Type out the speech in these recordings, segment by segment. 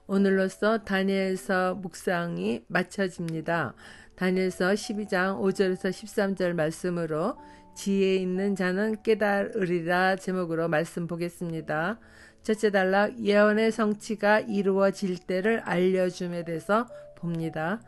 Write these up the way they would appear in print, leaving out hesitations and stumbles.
오늘로써 다니엘서 묵상이 마쳐집니다. 다니엘서 12장 5절에서 13절 말씀으로 지혜 있는 자는 깨달으리라 제목으로 말씀 보겠습니다. 첫째 단락, 예언의 성취가 이루어질 때를 알려줌에 대해서 봅니다.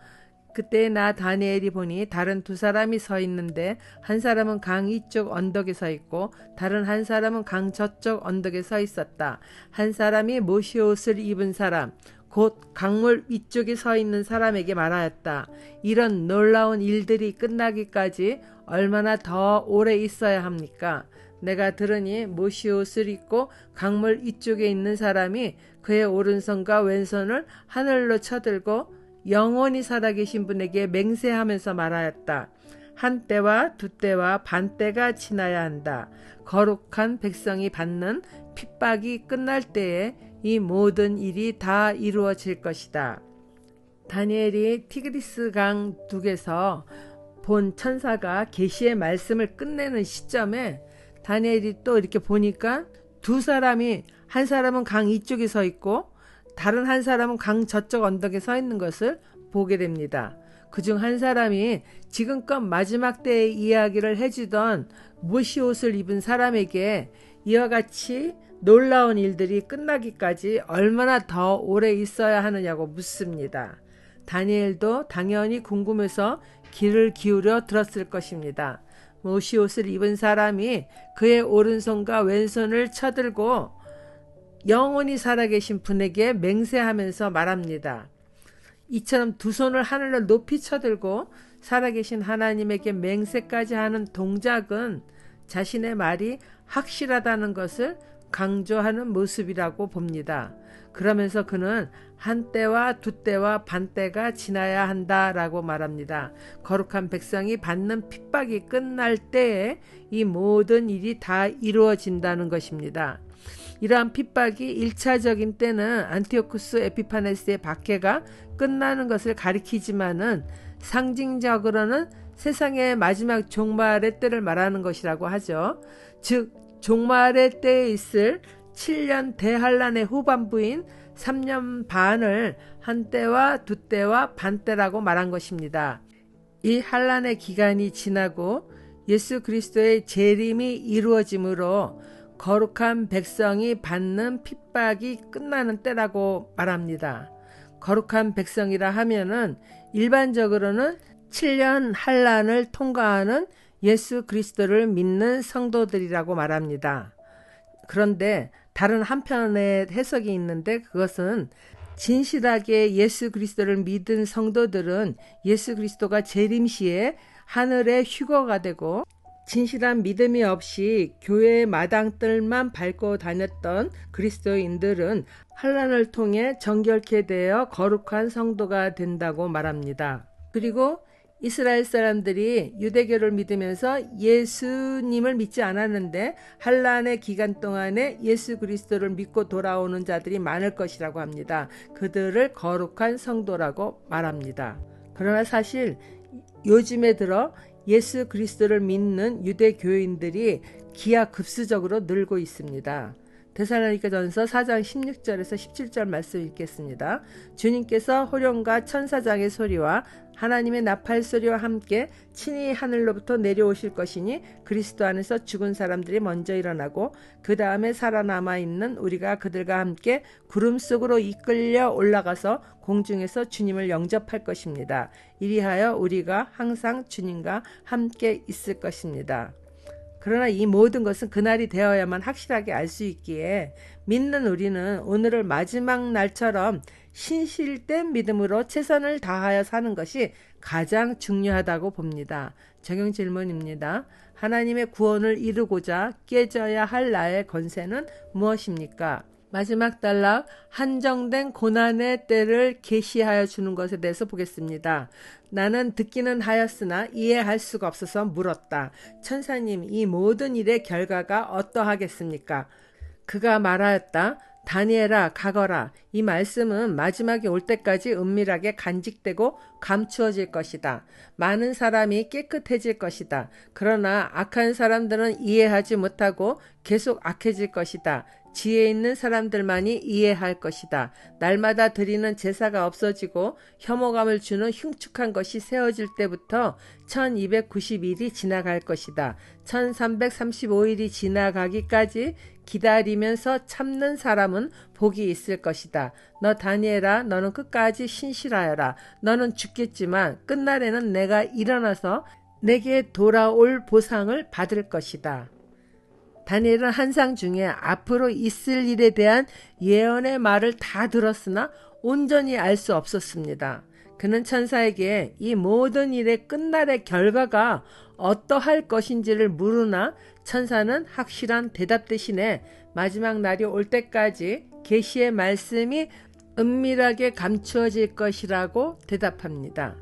그때 나 다니엘이 보니 다른 두 사람이 서 있는데 한 사람은 강 이쪽 언덕에 서 있고 다른 한 사람은 강 저쪽 언덕에 서 있었다. 한 사람이 모시옷을 입은 사람 곧 강물 위쪽에 서 있는 사람에게 말하였다. 이런 놀라운 일들이 끝나기까지 얼마나 더 오래 있어야 합니까? 내가 들으니 모시옷을 입고 강물 위쪽에 있는 사람이 그의 오른손과 왼손을 하늘로 쳐들고 영원히 살아계신 분에게 맹세하면서 말하였다. 한 때와 두 때와 반 때가 지나야 한다. 거룩한 백성이 받는 핍박이 끝날 때에 이 모든 일이 다 이루어질 것이다. 다니엘이 티그리스 강 둑에서 본 천사가 계시의 말씀을 끝내는 시점에 다니엘이 또 이렇게 보니까 두 사람이, 한 사람은 강 이쪽에 서 있고 다른 한 사람은 강 저쪽 언덕에 서 있는 것을 보게 됩니다. 그중 한 사람이 지금껏 마지막 때의 이야기를 해주던 모시옷을 입은 사람에게 이와 같이 놀라운 일들이 끝나기까지 얼마나 더 오래 있어야 하느냐고 묻습니다. 다니엘도 당연히 궁금해서 귀를 기울여 들었을 것입니다. 모시옷을 입은 사람이 그의 오른손과 왼손을 쳐들고 영원히 살아계신 분에게 맹세하면서 말합니다. 이처럼 두 손을 하늘로 높이 쳐들고 살아계신 하나님에게 맹세까지 하는 동작은 자신의 말이 확실하다는 것을 강조하는 모습이라고 봅니다. 그러면서 그는 한 때와 두 때와 반 때가 지나야 한다라고 말합니다. 거룩한 백성이 받는 핍박이 끝날 때에 이 모든 일이 다 이루어진다는 것입니다. 이러한 핍박이 1차적인 때는 안티오쿠스 에피파네스의 박해가 끝나는 것을 가리키지만은 상징적으로는 세상의 마지막 종말의 때를 말하는 것이라고 하죠. 즉 종말의 때에 있을 7년 대환란의 후반부인 3년 반을 한 때와 두 때와 반 때라고 말한 것입니다. 이 환란의 기간이 지나고 예수 그리스도의 재림이 이루어지므로 거룩한 백성이 받는 핍박이 끝나는 때라고 말합니다. 거룩한 백성이라 하면은 일반적으로는 7년 환란을 통과하는 예수 그리스도를 믿는 성도들이라고 말합니다. 그런데 다른 한편의 해석이 있는데 그것은 진실하게 예수 그리스도를 믿은 성도들은 예수 그리스도가 재림 시에 하늘의 휴거가 되고 진실한 믿음이 없이 교회의 마당들만 밟고 다녔던 그리스도인들은 환란을 통해 정결케 되어 거룩한 성도가 된다고 말합니다. 그리고 이스라엘 사람들이 유대교를 믿으면서 예수님을 믿지 않았는데 환란의 기간 동안에 예수 그리스도를 믿고 돌아오는 자들이 많을 것이라고 합니다. 그들을 거룩한 성도라고 말합니다. 그러나 사실 요즘에 들어 예수 그리스도를 믿는 유대교인들이 기하급수적으로 늘고 있습니다. 데살로니가전서 4장 16절에서 17절 말씀 읽겠습니다. 주님께서 호령과 천사장의 소리와 하나님의 나팔 소리와 함께 친히 하늘로부터 내려오실 것이니 그리스도 안에서 죽은 사람들이 먼저 일어나고 그 다음에 살아남아 있는 우리가 그들과 함께 구름 속으로 이끌려 올라가서 공중에서 주님을 영접할 것입니다. 이리하여 우리가 항상 주님과 함께 있을 것입니다. 그러나 이 모든 것은 그날이 되어야만 확실하게 알 수 있기에 믿는 우리는 오늘을 마지막 날처럼 신실된 믿음으로 최선을 다하여 사는 것이 가장 중요하다고 봅니다. 적용 질문입니다. 하나님의 구원을 이루고자 깨져야 할 나의 권세는 무엇입니까? 마지막 단락, 한정된 고난의 때를 계시하여 주는 것에 대해서 보겠습니다. 나는 듣기는 하였으나 이해할 수가 없어서 물었다. 천사님, 이 모든 일의 결과가 어떠하겠습니까? 그가 말하였다. 다니엘아, 가거라. 이 말씀은 마지막에 올 때까지 은밀하게 간직되고 감추어질 것이다. 많은 사람이 깨끗해질 것이다. 그러나 악한 사람들은 이해하지 못하고 계속 악해질 것이다. 지혜 있는 사람들만이 이해할 것이다. 날마다 드리는 제사가 없어지고 혐오감을 주는 흉측한 것이 세워질 때부터 1290일이 지나갈 것이다. 1335일이 지나가기까지 기다리면서 참는 사람은 복이 있을 것이다. 너 다니엘아, 너는 끝까지 신실하여라. 너는 죽겠지만 끝날에는 내가 일어나서 내게 돌아올 보상을 받을 것이다. 다니엘은 환상 중에 앞으로 있을 일에 대한 예언의 말을 다 들었으나 온전히 알 수 없었습니다. 그는 천사에게 이 모든 일의 끝날의 결과가 어떠할 것인지를 물으나 천사는 확실한 대답 대신에 마지막 날이 올 때까지 계시의 말씀이 은밀하게 감추어질 것이라고 대답합니다.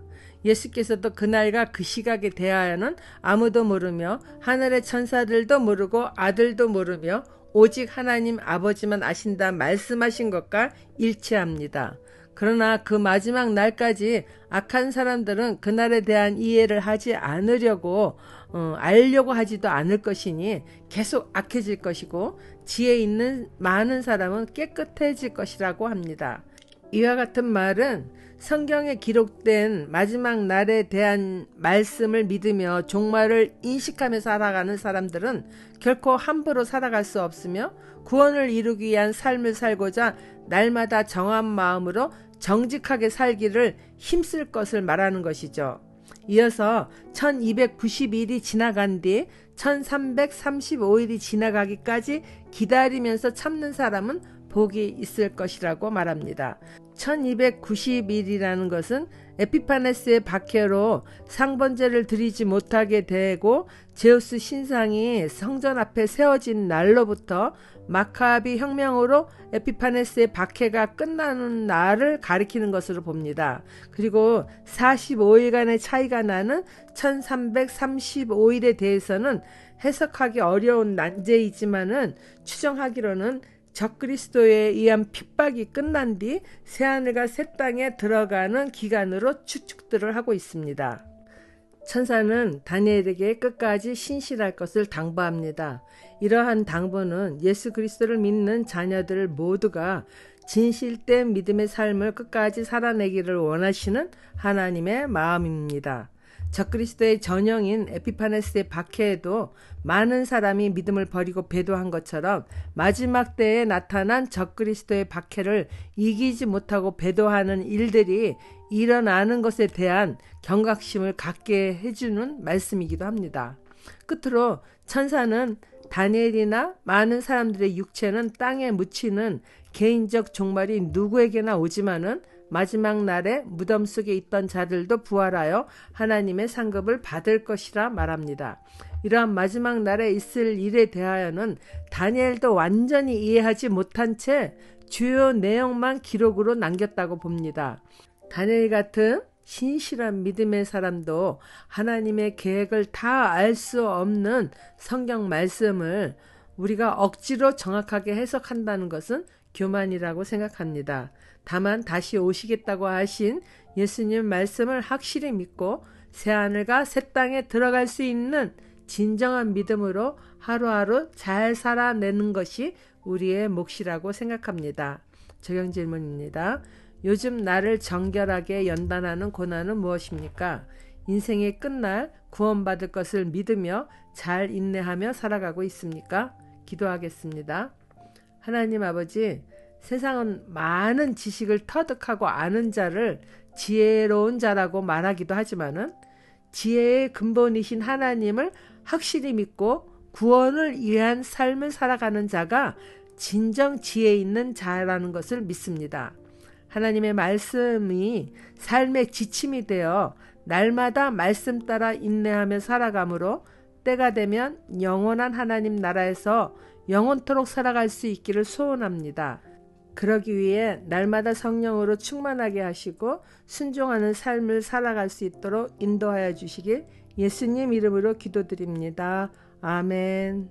예수께서도 그날과 그 시각에 대하여는 아무도 모르며 하늘의 천사들도 모르고 아들도 모르며 오직 하나님 아버지만 아신다 말씀하신 것과 일치합니다. 그러나 그 마지막 날까지 악한 사람들은 그날에 대한 이해를 하지 않으려고 알려고 하지도 않을 것이니 계속 악해질 것이고 지혜 있는 많은 사람은 깨끗해질 것이라고 합니다. 이와 같은 말은 성경에 기록된 마지막 날에 대한 말씀을 믿으며 종말을 인식하며 살아가는 사람들은 결코 함부로 살아갈 수 없으며 구원을 이루기 위한 삶을 살고자 날마다 정한 마음으로 정직하게 살기를 힘쓸 것을 말하는 것이죠. 이어서 1290일이 지나간 뒤 1335일이 지나가기까지 기다리면서 참는 사람은 복이 있을 것이라고 말합니다. 1290일이라는 것은 에피파네스의 박해로 상번제를 드리지 못하게 되고 제우스 신상이 성전 앞에 세워진 날로부터 마카비 혁명으로 에피파네스의 박해가 끝나는 날을 가리키는 것으로 봅니다. 그리고 45일간의 차이가 나는 1335일에 대해서는 해석하기 어려운 난제이지만은 추정하기로는 적그리스도에 의한 핍박이 끝난 뒤 새하늘과 새 땅에 들어가는 기간으로 추측들을 하고 있습니다. 천사는 다니엘에게 끝까지 신실할 것을 당부합니다. 이러한 당부는 예수 그리스도를 믿는 자녀들 모두가 진실된 믿음의 삶을 끝까지 살아내기를 원하시는 하나님의 마음입니다. 적그리스도의 전형인 에피파네스의 박해에도 많은 사람이 믿음을 버리고 배도한 것처럼 마지막 때에 나타난 적그리스도의 박해를 이기지 못하고 배도하는 일들이 일어나는 것에 대한 경각심을 갖게 해주는 말씀이기도 합니다. 끝으로 천사는 다니엘이나 많은 사람들의 육체는 땅에 묻히는 개인적 종말이 누구에게나 오지만은 마지막 날에 무덤 속에 있던 자들도 부활하여 하나님의 상급을 받을 것이라 말합니다. 이러한 마지막 날에 있을 일에 대하여는 다니엘도 완전히 이해하지 못한 채 주요 내용만 기록으로 남겼다고 봅니다. 다니엘 같은 신실한 믿음의 사람도 하나님의 계획을 다 알 수 없는 성경 말씀을 우리가 억지로 정확하게 해석한다는 것은 교만이라고 생각합니다. 다만 다시 오시겠다고 하신 예수님 말씀을 확실히 믿고 새하늘과 새 땅에 들어갈 수 있는 진정한 믿음으로 하루하루 잘 살아내는 것이 우리의 몫이라고 생각합니다. 적용 질문입니다. 요즘 나를 정결하게 연단하는 고난은 무엇입니까? 인생의 끝날 구원받을 것을 믿으며 잘 인내하며 살아가고 있습니까? 기도하겠습니다. 하나님 아버지, 세상은 많은 지식을 터득하고 아는 자를 지혜로운 자라고 말하기도 하지만은 지혜의 근본이신 하나님을 확실히 믿고 구원을 위한 삶을 살아가는 자가 진정 지혜 있는 자라는 것을 믿습니다. 하나님의 말씀이 삶의 지침이 되어 날마다 말씀 따라 인내하며 살아가므로 때가 되면 영원한 하나님 나라에서 영원토록 살아갈 수 있기를 소원합니다. 그러기 위해 날마다 성령으로 충만하게 하시고 순종하는 삶을 살아갈 수 있도록 인도하여 주시길 예수님 이름으로 기도드립니다. 아멘.